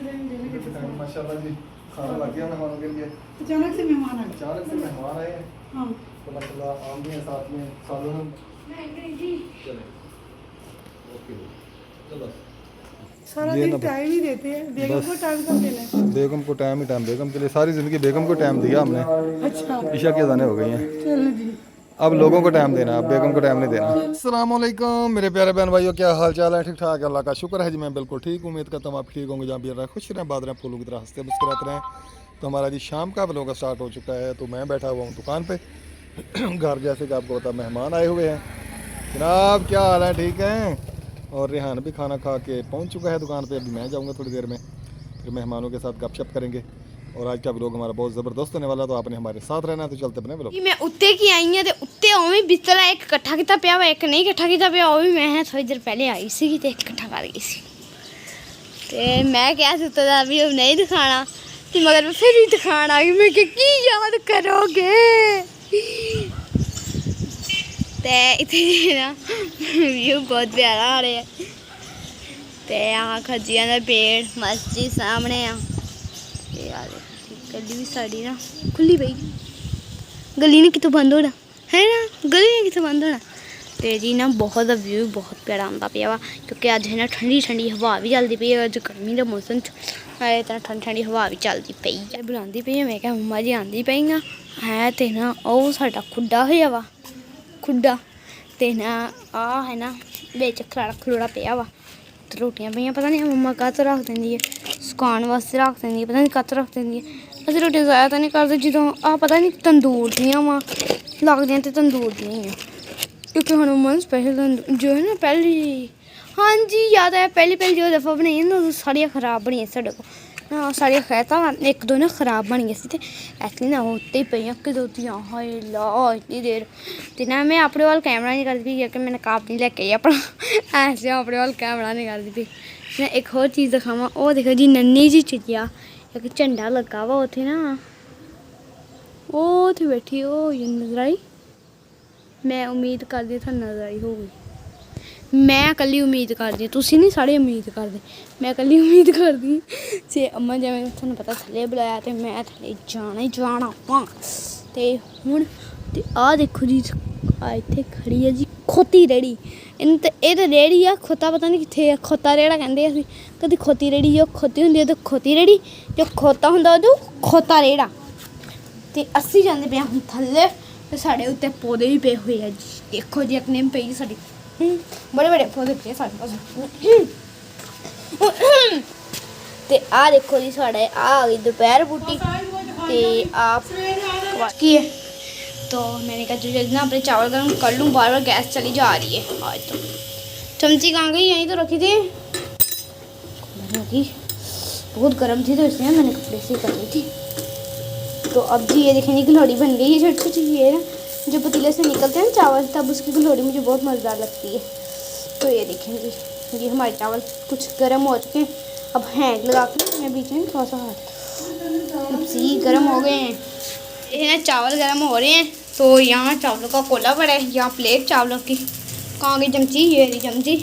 माशाल्लाह जी खाना लग गया मेहमानों के लिए। अचानक से मेहमान आए। अचानक से मेहमान आए हैं हाँ तो माशाल्लाह आम भी हैं साथ में सालों में। चले ओके चलो सारा ये दिन ना टाइम ही देते हैं। बेगम को टाइम कब देना है? बेगम को टाइम ही टाइम, बेगम के लिए सारी ज़िंदगी बेगम को टाइम दिया हमने। अच्छा ईशा की अज़ानें हो गई हैं, चलो जी। अब लोगों को टाइम देना, अब बेगम को टाइम नहीं देना। अस्सलाम वालेकुम मेरे प्यारे बहन भाइयों, क्या हाल चाल है? ठीक ठाक, अल्लाह का शुक्र है जी, मैं बिल्कुल ठीक। उम्मीद करता हूँ आप ठीक होंगे, जहाँ भी रहे खुश रहें, बात रहें, फूलों की तरह हंसते मुस्कुराते रहें। तो हमारा जी शाम का व्लॉग स्टार्ट हो चुका है। तो मैं बैठा हुआ हूँ दुकान पे घर, जैसे कि आपको पता मेहमान आए हुए हैं। जनाब क्या हाल है? ठीक है। और रेहान भी खाना खा के पहुँच चुका है दुकान पर। अभी मैं जाऊँगा थोड़ी देर में, फिर मेहमानों के साथ गपशप करेंगे। और आज का व्लॉग हमारा बहुत ज़बरदस्त होने वाला, तो आपने हमारे साथ रहना है। तो चलते अपने व्लॉग। मैं उत्ते की आई हूँ, उत्ते उवें बिस्तरा एक इकट्ठा किया पिया वा, एक नहीं इकट्ठा किया पिया। वो भी मैं थोड़ी देर पहले आई सी ते इकट्ठा कर गई सी। ते मैं क्या सुता था अभी अब नहीं दिखाना, तो मगर मैं फिर भी दिखाना आ गई। मैं क्या की याद करोगे? ते इतने ना व्यू बहुत प्यारा आ रहा है। ते यहाँ खजिया का पेड़, मस्जिद सामने आ। गली भी साड़ी ना खुली पई, गली ने कितों बंद होना है ना, गली ने कितों बंद होना। तो जी ना बहुत व्यू बहुत प्यारा आता पिया वा, क्योंकि अज है ना ठंडी ठंडी हवा भी चलती पई है। अज गर्मी के मौसम इतना ठंडी ठंडी हवा भी चलती पई है। बुलाती पई है, मैं क्या मम्मा जी आंदी पई है। तो ना वो साडा खुड्डा होया वा, खुड्डा तो ना आ है ना बिच खलाड़ा खलूड़ा पिया वा। तो रोटियां पईयां, पता नहीं मम्मा कद रख देंदी है, सुकाने वास्ते रख देंदी है, पता नहीं कद रख देंदी है। असं रोटियां ज़ाया तो नहीं करते जो आ पता नहीं तंदूर दियाँ वा लगदियां, तो तंदूर दियां ही क्योंकि हम मम्मा स्पैशल जो है ना पहली, हाँ जी याद आया, पहली जो दफ़ा बनाई ना तो सारियां खराब बनी साढ़े को। हाँ सारियां खैता एक दो ना खराब बन गई सी, इसलिए ना उत्ते ही पईयां कि दो दियां हाय ला इतनी देर। तो ना मैं अपने वाल कैमरा नहीं करती क्योंकि मैंने काप नहीं लेके आई अपना, ऐसे अपने वाल कैमरा नहीं करती थी। मैं एक और चीज़ दिखावा, वो देखो जी नन्नी जी चिड़िया, एक झंडा लगा वा उथे ना, वो उथे बैठी हो नजर आई। मैं उम्मीद करदी था नजर आई होगी, मैं कल्ली उम्मीद करदी, तुसी नहीं सारे उम्मीद करदे, मैं कल्ली उम्मीद करदी। जे अम्मा जिवें तुहानूं पता थल्ले बुलाया तो मैं थल्ले जाना ही जाना वा। ते हुण ते आ देखो जी इत्थे खड़ी है जी खोती रेड़ी। इन ते एह् ते रेड़ी आ, खोता पता नहीं कित्थे, खोता रेड़ा कहंदे असीं, कदी खोती रेड़ी जो खोती हुंदी ते खोती रेड़ी, जो खोता हुंदा ओह् खोता रेड़ा। ते अस्सी जांदे पे हुण थल्ले, ते साढ़े उत्ते पौधे भी पे हुए हैं जी, देखो जी अकने में पेई साड़ी बड़े बड़े पौधे पे साढ़े पास। ते आ देखो जी साढ़े आ गई दोपहर बूटी ते आप की है। तो मैंने कहा जो ना अपने चावल गर्म कर लूँ, बार बार गैस चली जा रही है। आज तो चमची कहाँ गई, यहीं तो रखी थी, बहुत गर्म थी तो इसलिए मैंने कपड़े से कर ली थी। तो अब जी ये देखें गलोड़ी बन गई है छोटी छोटी, ये ना जो पतीले से निकलते हैं चावल, तब उसकी गलोड़ी मुझे बहुत मज़ेदार लगती है। तो ये देखें जी ये हमारे चावल कुछ गर्म हो चुके हैं। अब हैंग लगा के मैं बीच में थोड़ा सा हाथ जी गर्म हो गए हैं, ये ना चावल गर्म हो रहे हैं। तो यहाँ चावलों का कोला पड़ा है, यहाँ प्लेट चावलों की, कहाँ गई चमची, ये रही चमची।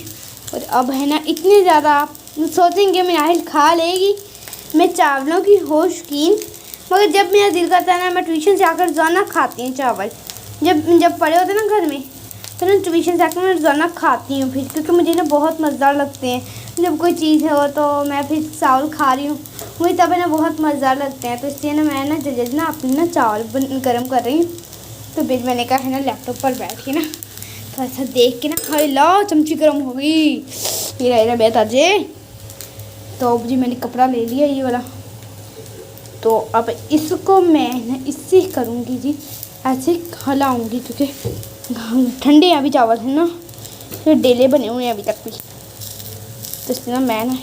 और अब है ना इतने ज़्यादा आप सोचेंगे मिनाहिल खा लेगी, मैं चावलों की हो शौकीन, मगर जब मेरा दिल करता है ना मैं ट्यूशन से आकर रोज़ाना खाती हूँ चावल। जब पड़े होते ना घर में तो ना ट्यूशन से आकर मैं रोज़ाना खाती हूँ फिर, क्योंकि मुझे ना बहुत मज़ेदार लगते हैं। जब कोई चीज़ हो तो मैं फिर चावल खा रही हूँ, मुझे तब है ना बहुत मज़ेदार लगते हैं। तो इसलिए ना मैं ना जज ना अपने ना चावल गर्म कर रही हूँ। तो फिर मैंने कहा है ना लैपटॉप पर बैठ के ना थोड़ा सा देख के ना, हाय ला चमची गर्म हो गई, ये बेहतर जे। तो जी मैंने कपड़ा ले लिया ये वाला, तो अब इसको मैं ना इससे करूँगी जी, ऐसे हिलाऊँगी क्योंकि ठंडे अभी चावल है ना, फिर डेले बने हुए हैं अभी तक भी। तो इसलिए ना मैं ना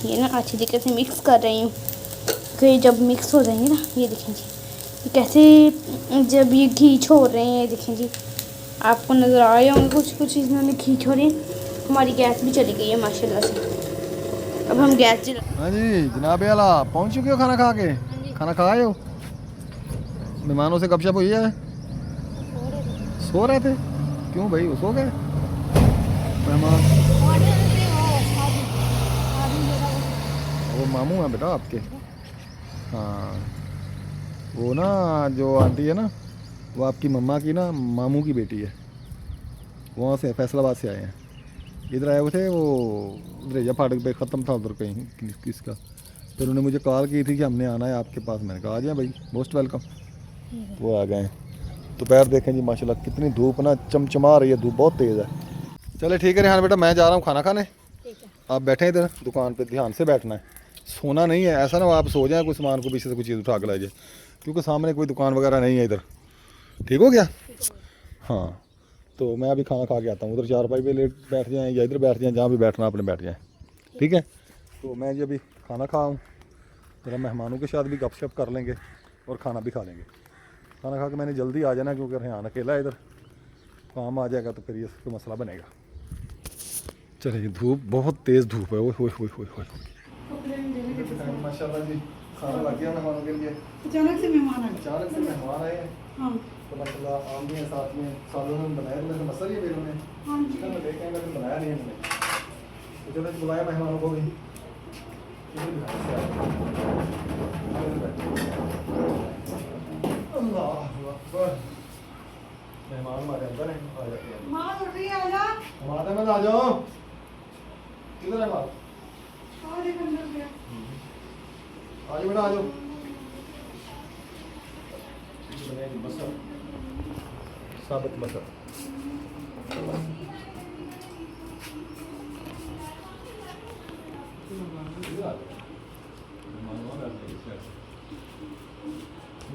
ये ना अच्छी तरीके से मिक्स कर रही हूँ, क्योंकि जब मिक्स हो जाएंगे ना, ये देखें जी ये कैसे जब ये घी छोड़ रहे हैं, ये देखें जी आपको नज़र आ रहे होंगे कुछ इन्होंने घी छोड़े। हमारी गैस भी चली गई है माशाल्लाह से, अब हम गैस जला। हाँ जी जनाब आला पहुँच चुके हो खाना खा के? खाना खाए हो? मेहमानों से गपशप हुई है? सो रहे थे? क्यों भाई वो सो गए मेहमान? वो मामू हैं बेटा आपके। हाँ वो ना जो आंटी है ना, वो आपकी मम्मा की ना मामू की बेटी है। वहाँ से फैसलाबाद से आए हैं, इधर आए हुए थे। वो रेजा फाटक पे ख़त्म था उधर कहीं किसका। फिर उन्होंने मुझे कॉल की थी कि हमने आना है आपके पास। मैंने कहा आ जाए भाई, मोस्ट वेलकम। वो आ गए हैं। दोपहर देखें जी माशाल्लाह कितनी धूप ना चमचमा रही है, धूप बहुत तेज़ है। चले ठीक है रेहान बेटा, मैं जा रहा हूँ खाना खाने। आप बैठे इधर दुकान पे, ध्यान से बैठना है, सोना नहीं है। ऐसा ना आप सो जाए, कोई सामान को पीछे से कोई चीज़ उठा के ला जाए, क्योंकि सामने कोई दुकान वगैरह नहीं है इधर। ठीक हो गया? हाँ तो मैं अभी खाना खा के आता हूँ। उधर चारपाई पे लेट बैठ जाएँ या इधर बैठ जाएँ, जहाँ भी बैठना अपने बैठ जाएँ। ठीक है, तो मैं जी अभी खाना खाऊँ, जरा मेहमानों के साथ भी गपशप कर लेंगे और खाना भी खा लेंगे। खाना खा के मैंने जल्दी आ जाना, क्योंकि रेहान अकेला है इधर, काम आ जाएगा तो फिर ये कोई मसला बनेगा। चलिए धूप बहुत तेज़ धूप है। ओए होए होए होए होए। कपड़े नहीं देने के माशाल्लाह जी खाना लग गया मेहमानों के लिए। अचानक से मेहमान आ गए। अचानक से मेहमान आए हैं हाँ तो माशाल्लाह आम भी हैं साथ में। सालों में बनाया तो मसर ही बेरों ने हाँ जी। चिकन में देखें लेकिन बनाया नहीं हमने, तो जब बुलाया मेहमानों को भी। अल्लाह अकबर, मेहमान हमारे अंदर हैं, आ जाते हैं। माँ उठ रही है, आजा। हमारे में आ जाओ, किधर है बात? और एक अंदर गया। आ जाओ बेटा आ जाओ। मसर साबित मसर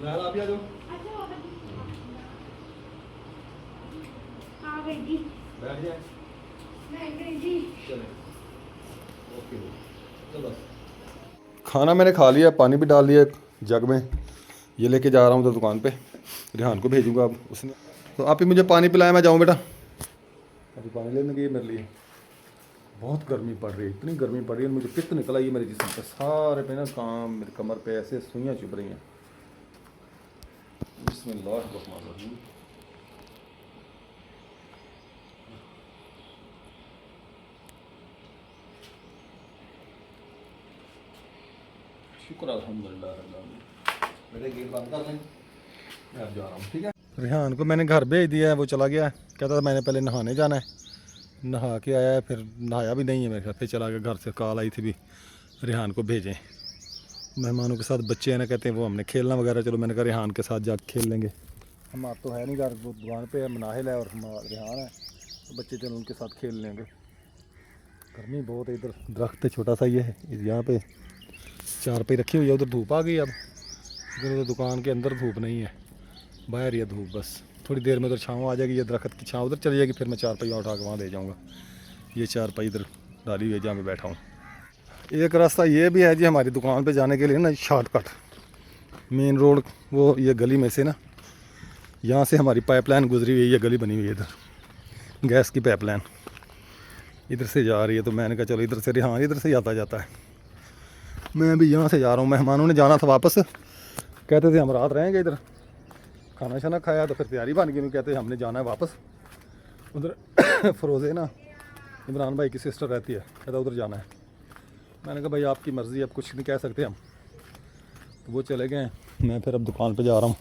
आप ही आ जाओ। आ गई जी, बैठ जाए। मैं गई जी। ओके चलो। खाना मैंने खा लिया, पानी भी डाल लिया एक जग में। ये लेके जा रहा हूँ तो दुकान पे, रेहान को भेजूंगा। अब उसने तो आप ही मुझे पानी पिलाया, मैं जाऊँ बेटा। अभी पानी लेने गई मेरे लिए। बहुत गर्मी पड़ रही है, इतनी गर्मी पड़ रही है, मुझे पित्त निकला ये मेरे जिस्म पे सारे पे ना, काम मेरे कमर पे ऐसे सुइयाँ चुभ रही हैं। बिस्मिल्लाह। शुक्र अल्हम्दुलिल्लाह। मेरे गेट बंद कर लें, मैं अब जा रहा हूँ। ठीक है, रेहान को मैंने घर भेज दिया है, वो चला गया। कहता था मैंने पहले नहाने जाना है, नहा के आया है, फिर नहाया भी नहीं है मेरे साथ, फिर चला गया। घर से कॉल आई थी भी रेहान को भेजें। मेहमानों के साथ बच्चे हैं ना, कहते हैं वो हमने खेलना वगैरह। चलो मैंने कहा रेहान के साथ जाकर खेल लेंगे। हम आप तो है नहीं घर, वो दुकान पे है, मनाहिल है और रेहान है, तो बच्चे चलो उनके साथ खेल लेंगे। गर्मी बहुत है इधर। दरख्त है छोटा सा ये है, यहाँ पे चारपाई रखी हुई है। उधर धूप आ गई अब, लेकिन उधर दुकान के अंदर धूप नहीं है, बाहर ही है धूप। बस थोड़ी देर में उधर छाँव आ जाएगी, ये दरख्त की छाँव उधर चली जाएगी, फिर मैं चारपाई उठा के वहाँ ले जाऊँगा। ये चारपाई इधर डाली हुई है जहाँ मैं बैठा हूँ। एक रास्ता ये भी है जी हमारी दुकान पे जाने के लिए ना, शॉर्टकट मेन रोड, वो ये गली में से ना, यहाँ से हमारी पाइपलाइन गुजरी हुई है, ये गली बनी हुई है इधर, गैस की पाइपलाइन इधर से जा रही है। तो मैंने कहा चलो इधर से, हाँ इधर से आता जाता है। मैं भी यहाँ से जा रहा हूँ। मेहमानों ने जाना था वापस, कहते थे हम रात रहेंगे इधर, खाना शाना खाया तो फिर तैयारी बन गई। कहते हमने जाना है वापस उधर। फ़रोज़े ना इमरान भाई की सिस्टर रहती है, कहता उधर जाना है। मैंने कहा भाई आपकी मर्ज़ी, अब कुछ नहीं कह सकते हम। तो वो चले गए, मैं फिर अब दुकान पे जा रहा हूँ।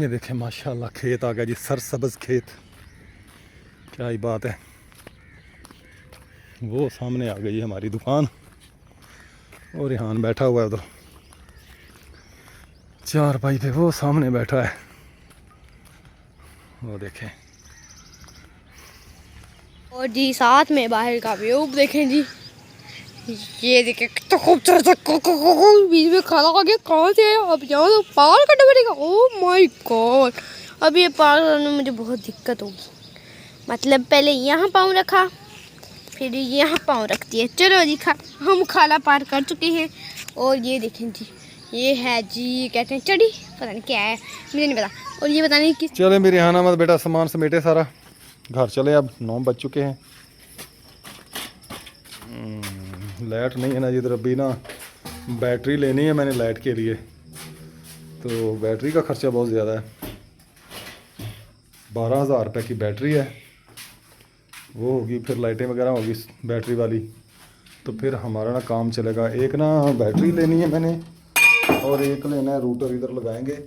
ये देखें माशाल्लाह खेत आ गया जी, सरसब्ज़ खेत, क्या ही बात है। वो सामने आ गई हमारी दुकान और रेहान बैठा हुआ है उधर चारपाई पे, वो सामने बैठा है, वो देखें। और जी साथ में बाहर का व्यू देखें जी, ये देखें कितना खूबसूरत बीच में खाना खा गया। कहाँ से आया? अब यहाँ तो पार करना पड़ेगा। ओह माय गॉड, अब ये पार करने में मुझे बहुत दिक्कत होगी। मतलब पहले यहाँ पाँव रखा, फिर यहाँ पाँव रख दिए। चलो जी हम खाला पार कर चुके हैं। और ये देखें जी, ये है जी कहते हैं चढ़ी, पता नहीं क्या है, मुझे नहीं पता। और ये पता नहीं किस। चले मेरे यहाँ मत बेटा, सामान समेटे सारा, घर चले। अब 9 बज चुके हैं। लाइट नहीं है ना जिधर। अभी ना बैटरी लेनी है मैंने लाइट के लिए, तो बैटरी का ख़र्चा बहुत ज़्यादा है। 12,000 रुपये की बैटरी है, वो होगी, फिर लाइटें वगैरह होगी बैटरी वाली, तो फिर हमारा ना काम चलेगा। एक ना बैटरी लेनी है मैंने और एक लेना है रूटर, इधर लगाएंगे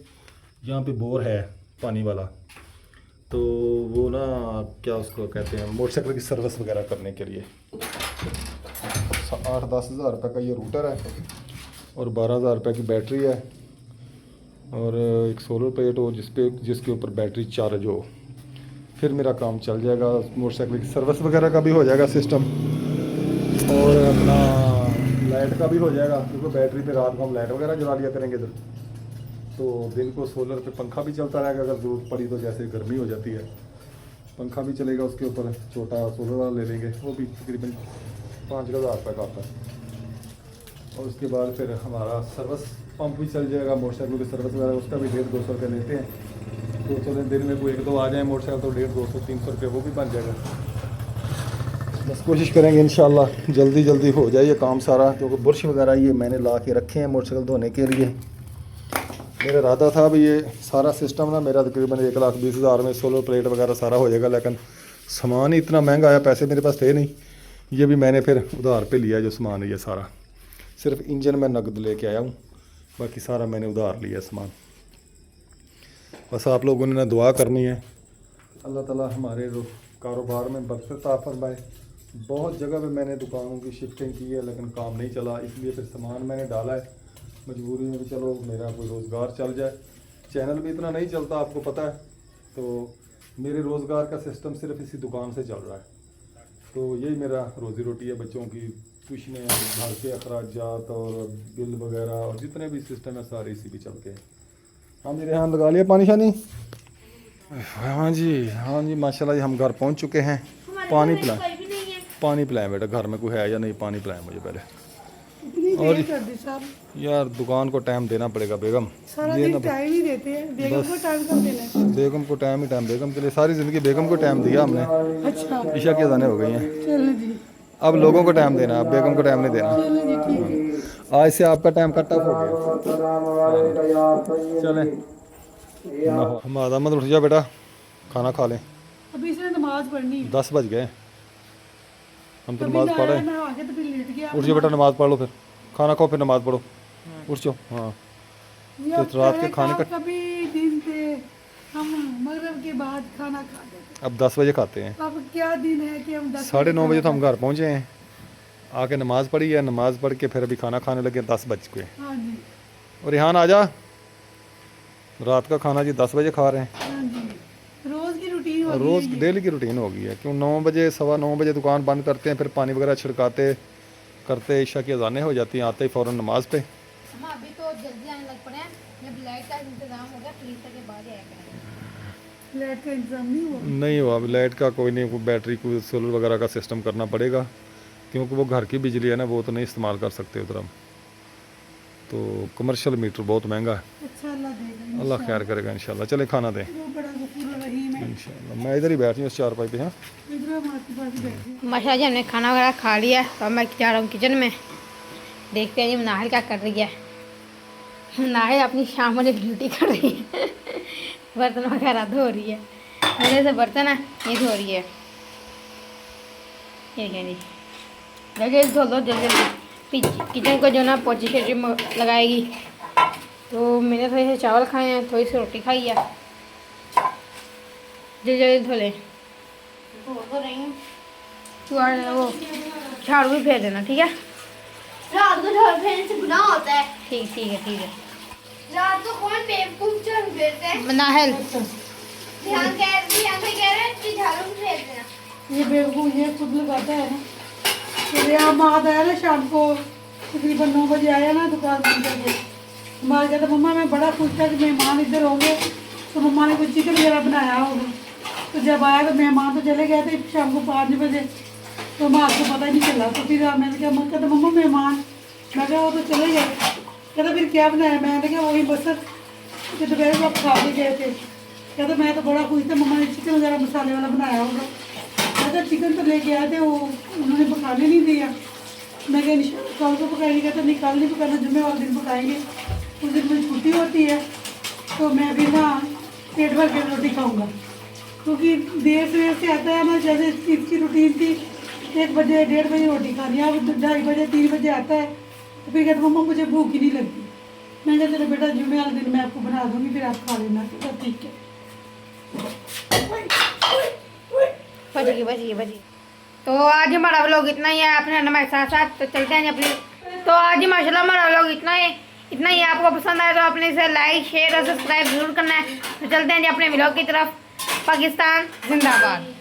यहाँ पे बोर है पानी वाला। तो वो ना क्या उसको कहते हैं, मोटरसाइकिल की सर्विस वगैरह करने के लिए 8-10 हज़ार रुपये का ये रूटर है और 12 हज़ार रुपये की बैटरी है और एक सोलर प्लेट हो जिसके ऊपर बैटरी चार्ज हो। फिर मेरा काम चल जाएगा। मोटरसाइकिल की सर्विस वगैरह का भी हो जाएगा सिस्टम और अपना लाइट का भी हो जाएगा, क्योंकि बैटरी पे रात को हम लाइट वगैरह जला लिया करेंगे इधर। तो दिन को सोलर पे पंखा भी चलता रहेगा, अगर ज़रूरत पड़ी तो, जैसे गर्मी हो जाती है पंखा भी चलेगा उसके ऊपर। छोटा सोलर वाला ले लेंगे, वो भी तकरीबन 5,000 रुपये का आता है। और उसके बाद फिर हमारा सर्विस पंप भी चल जाएगा, मोटरसाइकिल की सर्विस वगैरह उसका भी 150-200 रुपये लेते हैं। तो चले दिन में कोई 1-2 आ जाए मोटरसाइकिल तो 150-200-300 रुपये वो भी बन जाएगा। बस कोशिश करेंगे इंशाल्लाह जल्दी हो जाए ये काम सारा, क्योंकि बुरश वगैरह ये मैंने ला के रखे हैं मोटरसाइकिल धोने के लिए। मेरा इरादा था भी ये सारा सिस्टम ना मेरा तकरीबन 1,20,000 में सोलर प्लेट वगैरह सारा हो जाएगा, लेकिन सामान ही इतना महंगा आया, पैसे मेरे पास थे नहीं। ये भी मैंने फिर उधार पे लिया जो सामान है ये सारा। सिर्फ इंजन में नकद लेके आया हूँ, बाकी सारा मैंने उधार लिया सामान। बस आप लोगों ने ना दुआ करनी है, अल्लाह ताला हमारे कारोबार में बरकत अता फरमाए। बहुत जगह पे मैंने दुकानों की शिफ्टिंग की है लेकिन काम नहीं चला, इसलिए फिर सामान मैंने डाला है मजबूरी में भी, चलो मेरा कोई रोज़गार चल जाए। चैनल भी इतना नहीं चलता आपको पता है, तो मेरे रोज़गार का सिस्टम सिर्फ इसी दुकान से चल रहा है। तो यही मेरा रोज़ी रोटी है, बच्चों की ट्यूशनें, घर के अखराजात और बिल वगैरह और जितने भी सिस्टम है सारे इसी पे चलते हैं। हाँ जी रेहान लगा लिया पानी शानी? हाँ जी माशाल्लाह जी, हम घर पहुंच चुके हैं। पानी पिलाएं बेटा, घर में कोई है या नहीं, पानी पिलाएं मुझे पहले। और यार दुकान को टाइम देना पड़ेगा बेगम, ये ना टाइम ही देते हैं। बेगम को टाइम कब देना है? बेगम को टाइम ही टाइम, बेगम के लिए सारी ज़िंदगी बेगम को टाइम दिया हमने। अच्छा, ईशा की अज़ानें हो गई हैं, चलो जी, अब लोगों को टाइम देना, अब बेगम को टाइम नहीं देना। चलो जी ठीक है। आज से आपका टाइम कट ऑफ हो गया। चलें हम आदमत उठ जा बेटा, खाना खा लें। अभी इसने नमाज पढ़नी है। 10 बज गए, हम तो नमाज़ पढ़ रहे हैं। मैं आगे तो फिर लेट गया। उठ जाओ बेटा, नमाज़ पढ़ लो, फिर खाना खाओ, फिर नमाज़ पढ़ो। उठ जाओ। हाँ तो रात के खाने का कभी दिन थे हम मगरिब के बाद खाना खाते थे, अब 10 बजे खाते हैं। अब क्या दिन है कि हम 9:30 बजे तो हम घर पहुँचे हैं, आके नमाज़ पढ़ी है, नमाज़ पढ़ के फिर अभी खाना खाने लगे, 10 बज गए। हाँ जी, और रेहान आ जा, रात का खाना जी 10 बजे खा रहे हैं। हाँ जी, रोज की रूटीन हो गई रोज़ है ये। डेली की रूटीन हो गई है, क्यों 9 बजे 9:15 बजे दुकान बंद करते हैं, फिर पानी वगैरह छिड़काते करते ईशा की अज़ानें हो जाती हैं, आते ही फ़ौरन नमाज़ पे। हम अभी तो जल्दी आने लग पड़े हैं, जब लाइट का इंतजाम हो गया फिर के बाद आया करेंगे। लाइट का इंतजाम नहीं हुआ। नहीं हुआ अभी लाइट का, कोई नहीं, कोई बैटरी कोई सोलर वगैरह का सिस्टम करना पड़ेगा, क्योंकि वो घर की बिजली है ना, वो तो नहीं इस्तेमाल कर सकते उधर हम। तो कमर्शियल मीटर बहुत महंगा है। अच्छा, अल्लाह देगा, अल्लाह खैर करेगा इंशाल्लाह। चले खाना दें वो बड़ा गफूर रहीम है। इंशाल्लाह। मैं इधर ही बैठी हूँ इस चारपाई पे। हाँ इधर हम आपके पास बैठे हैं। माशाल्लाह जी हमने खाना वगैरह खा लिया, तो अब मैं जा रहा हूँ किचन में। देखते हैं जी नाहिल क्या कर रही है। नाहिल अपनी शाम वाली ड्यूटी कर रही है, बर्तन वगैरह धो रही है। मेरे से बर्तन है ये धो रही है, ये क्या जी लगे धो लो जल्दी। किचन को जो ना पोछी छोटी लगाएगी। तो मैंने थोड़े से चावल खाए हैं, थोड़ी सी रोटी खाई है, जल्दी जल्दी धो लें। धो रही हूँ, तू वो झाड़ू भी फेर देना, ठीक है? रात को झाड़ू फेरने से गुनाह होता है। ठीक है। रात को कौन बेवकूफ झाड़ू फेरते हैं? नाहिल ध्यान से कह रहे हैं कि झाड़ू फेर देना। ये बेवकूफ ये खुद लगाता है ना। फिर यहाँ माद आया ना शाम को, तकरीबन 9 बजे आया ना दुकान बंद करके। माँ कहता मम्मा मैं बड़ा खुश था कि मेहमान इधर होंगे, तो मम्मा ने कुछ चिकन वगैरह बनाया होगा। तो जब आया तो मेहमान तो चले गए थे शाम को 5 बजे, तो माँ को पता ही नहीं चला। तो फिर मैंने कहा मम्मा, कहता मम्मा मेहमान, मैं कहा वो तो चले गए। कहता फिर क्या बनाया? मैंने कहा वही बसर जो दोपहर को आप खा के गए थे। कहता मैं तो बड़ा खुश था, मम्मा ने चिकन वगैरह मसाले वाला बनाया होगा। कहता चिकन तो लेके आए थे, वो उन्होंने पकाने नहीं दिया। मैं कहा कल को पकाएंगे? कहता नहीं कल नहीं पकाना, जुम्मे वाले दिन पकाएंगे, उस दिन मेरी छुट्टी होती है, तो मैं भी ना पेट भर के रोटी खाऊंगा। क्योंकि देर से आता है ना, जैसे इसकी रूटीन थी 1 बजे 1:30 बजे रोटी खानी है, अब 2:30 बजे 3 बजे आता है, तो फिर कहते मम्मा मुझे भूख ही नहीं लगती। मैं कहते चलो बेटा जुम्मे वाले दिन मैं आपको बना दूंगी, फिर आप खा लेना। तो ठीक है। बची। तो आज हमारा व्लॉग इतना ही है, आपने हमारे साथ साथ तो चलते हैं अपने। तो आज ही माशाल्लाह हमारा व्लॉग इतना ही आपको पसंद आए तो आपने इसे लाइक शेयर और सब्सक्राइब जरूर करना है। तो चलते हैं जी अपने व्लॉग की तरफ। पाकिस्तान जिंदाबाद।